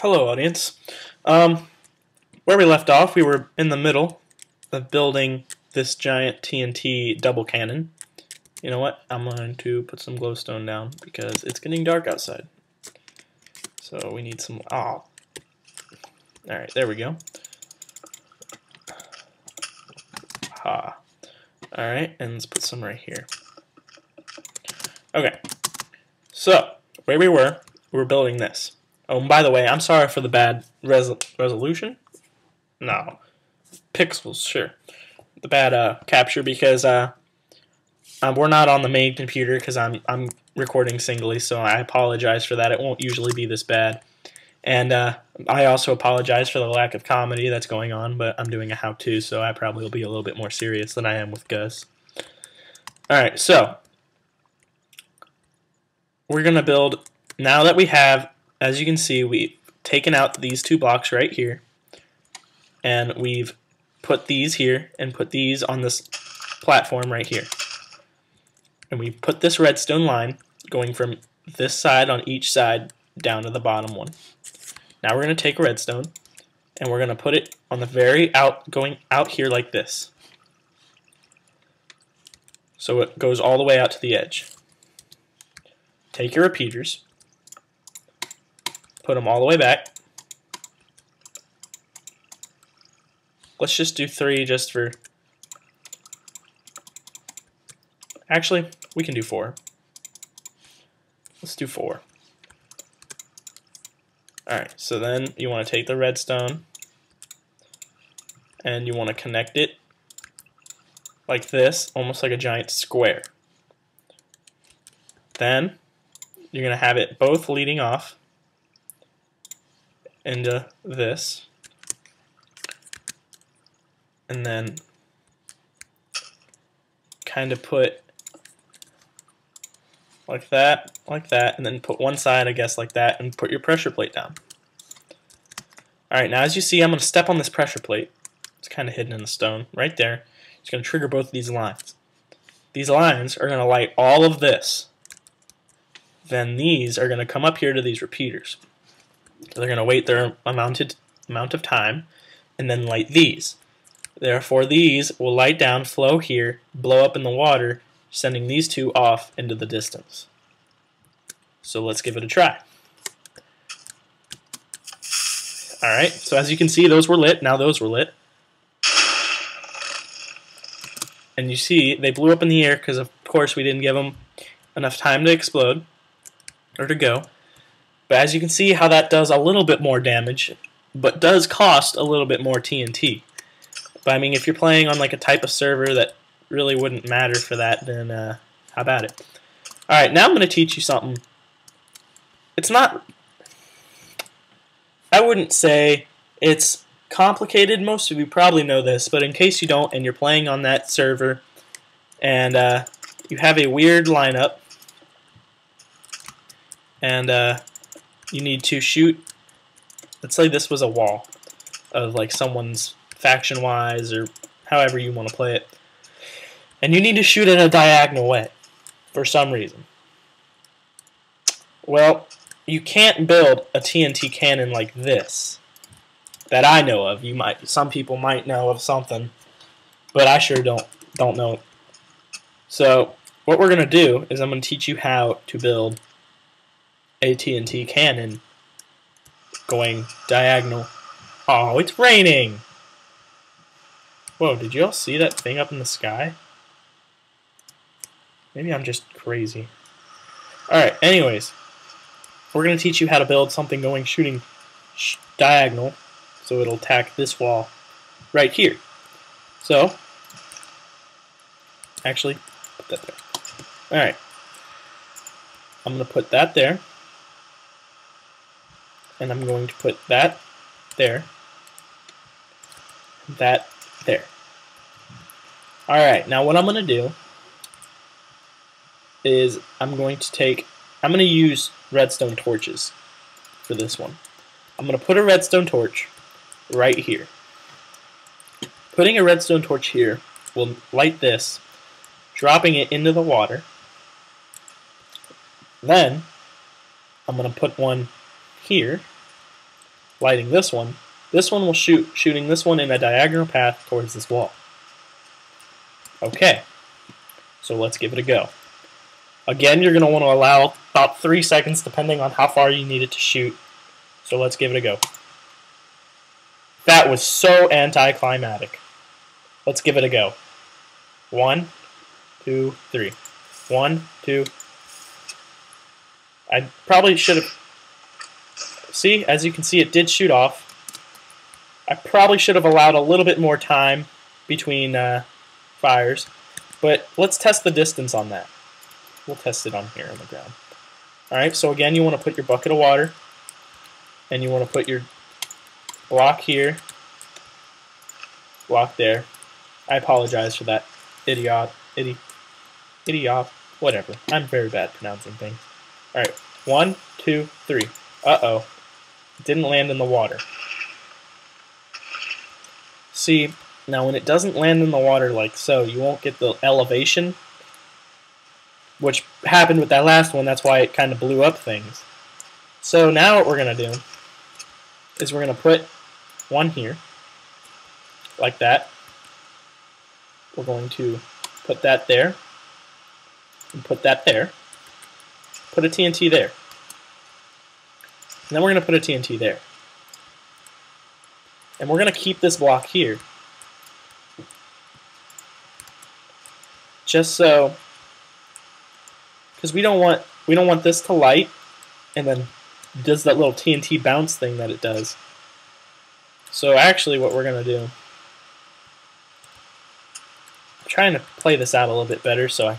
Hello, audience. Where we left off, we were in the middle of building this giant TNT double cannon. You know what? I'm going to put some glowstone down because it's getting dark outside. So we need some... Oh. Alright, there we go. Ha. Alright, and let's put some right here. Okay. So, where we were building this. Oh, and by the way, I'm sorry for the bad resolution. No. Pixels, sure. The bad capture because we're not on the main computer because I'm recording singly, so I apologize for that. It won't usually be this bad. And I also apologize for the lack of comedy that's going on, but I'm doing a how-to, so I probably will be a little bit more serious than I am with Gus. Alright, so we're going to build, now that we have, as you can see, we've taken out these two blocks right here, and we've put these here and put these on this platform right here. And we put this redstone line going from this side on each side down to the bottom one. Now we're going to take redstone and we're going to put it on the very going out here like this. So it goes all the way out to the edge. Take your repeaters, put them all the way back. Let's just do 3 just for... Actually, we can do 4. Let's do 4. Alright, so then you want to take the redstone and you want to connect it like this, almost like a giant square. Then you're going to have it both leading off into this, and then kind of put like that, and then put one side, I guess, like that, and put your pressure plate down. Alright, now as you see, I'm going to step on this pressure plate. It's kind of hidden in the stone, right there. It's going to trigger both of these lines. These lines are going to light all of this. Then these are going to come up here to these repeaters. They're going to wait their amount of time, and then light these. Therefore, these will light down, flow here, blow up in the water, sending these two off into the distance. So let's give it a try. Alright, so as you can see, those were lit. Now those were lit. And you see, they blew up in the air because, of course, we didn't give them enough time to explode, or to go. But as you can see how that does a little bit more damage, but does cost a little bit more TNT. But I mean, if you're playing on like a type of server that really wouldn't matter for that, then how about it? Alright, now I'm going to teach you something. It's not... I wouldn't say it's complicated. Most of you probably know this, but in case you don't and you're playing on that server and you have a weird lineup and you need to shoot, let's say this was a wall of like someone's faction-wise or however you want to play it, and you need to shoot in a diagonal way for some reason. Well, you can't build a TNT cannon like this that I know of. Some people might know of something, but I sure don't know. So what we're going to do is I'm going to teach you how to build a TNT cannon going diagonal. Oh, it's raining! Whoa, did you all see that thing up in the sky? Maybe I'm just crazy. Alright, anyways. We're going to teach you how to build something going shooting diagonal, so it'll attack this wall right here. So, actually, put that there. Alright. I'm going to put that there. And I'm going to put that there. That there. Alright, now what I'm going to do is I'm going to use redstone torches for this one. I'm going to put a redstone torch right here. Putting a redstone torch here will light this, dropping it into the water. Then I'm going to put one here, lighting this one will shooting this one in a diagonal path towards this wall. Okay, so let's give it a go. Again, you're going to want to allow about 3 seconds depending on how far you need it to shoot. So let's give it a go. That was so anticlimactic. Let's give it a go. 1, 2, 3. 1, 2. I probably should have... See, as you can see, it did shoot off. I probably should have allowed a little bit more time between fires. But let's test the distance on that. We'll test it on here on the ground. Alright, so again, you want to put your bucket of water. And you want to put your block here. Block there. I apologize for that. Idiot. Whatever. I'm very bad pronouncing things. Alright, 1, 2, 3. Uh-oh. It didn't land in the water. See, now when it doesn't land in the water like so, you won't get the elevation, which happened with that last one. That's why it kind of blew up things. So now what we're going to do is we're going to put one here, like that. We're going to put that there, and put that there. Put a TNT there. And then we're going to put a TNT there. And we're going to keep this block here. Just so, because we don't want this to light and then does that little TNT bounce thing that it does. So actually what we're going to do, I'm trying to play this out a little bit better so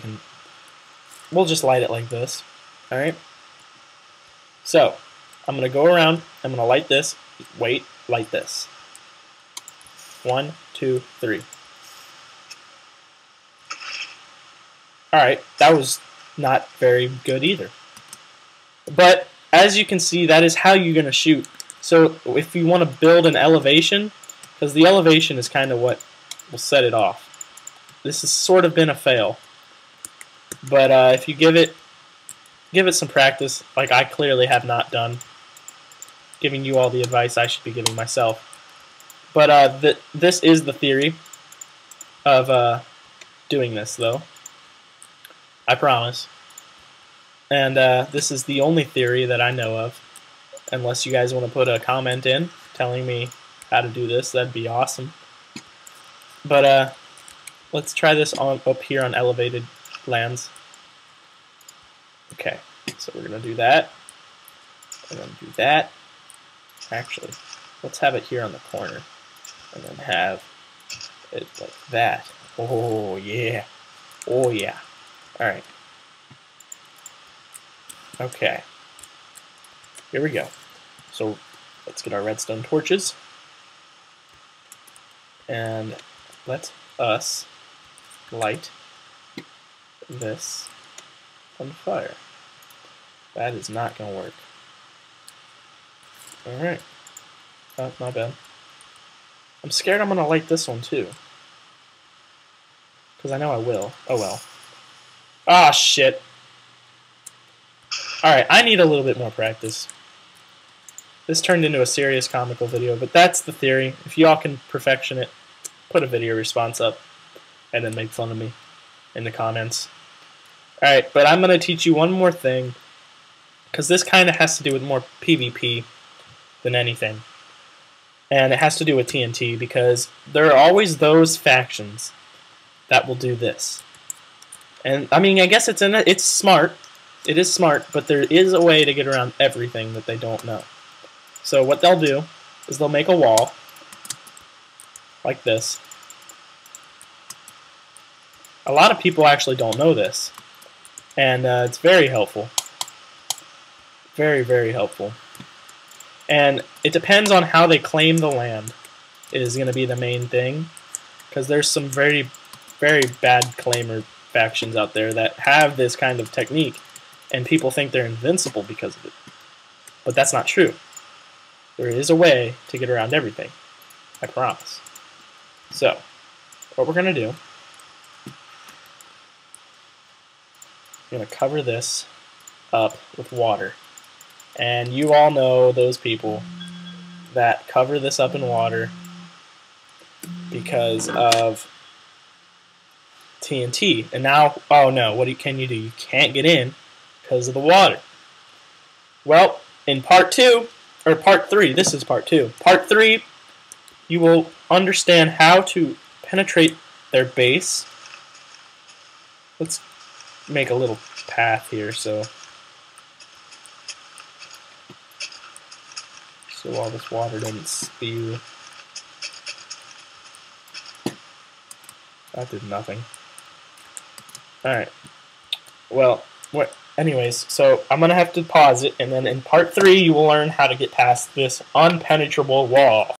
we'll just light it like this. Alright? So, I'm going to go around, I'm going to light this, wait, light this. 1, 2, 3. Alright, that was not very good either. But, as you can see, that is how you're going to shoot. So, if you want to build an elevation, because the elevation is kind of what will set it off. This has sort of been a fail. But if you give it some practice, like I clearly have not done, giving you all the advice I should be giving myself. But this is the theory of doing this, though. I promise. And this is the only theory that I know of. Unless you guys want to put a comment in telling me how to do this, that'd be awesome. But let's try this up here on elevated lands. Okay, so we're going to do that. We're going to do that. Actually, let's have it here on the corner. And then have it like that. Oh, yeah. Oh, yeah. Alright. Okay. Here we go. So, let's get our redstone torches. And let us light this on fire. That is not going to work. Alright. Oh, not bad. I'm scared I'm going to light this one too. Because I know I will. Oh well. Ah, shit. Alright, I need a little bit more practice. This turned into a serious comical video, but that's the theory. If y'all can perfection it, put a video response up, and then make fun of me in the comments. Alright, but I'm going to teach you one more thing, because this kind of has to do with more PvP than anything. And it has to do with TNT, because there are always those factions that will do this. And, I mean, I guess it's smart. It is smart, but there is a way to get around everything that they don't know. So what they'll do is they'll make a wall like this. A lot of people actually don't know this. And it's very helpful. Very, very helpful. And it depends on how they claim the land is going to be the main thing. Because there's some very, very bad claimer factions out there that have this kind of technique. And people think they're invincible because of it. But that's not true. There is a way to get around everything. I promise. So, what we're going to do, we're going to cover this up with water. And you all know those people that cover this up in water because of TNT. And now, oh no, what can you do? You can't get in because of the water. Well, in part 2, or part 3, this is part 2. Part 3, you will understand how to penetrate their base. Let's make a little path here so all this water doesn't spew. That did nothing. Alright. Well, anyways, so I'm going to have to pause it, and then in part 3 you will learn how to get past this unpenetrable wall.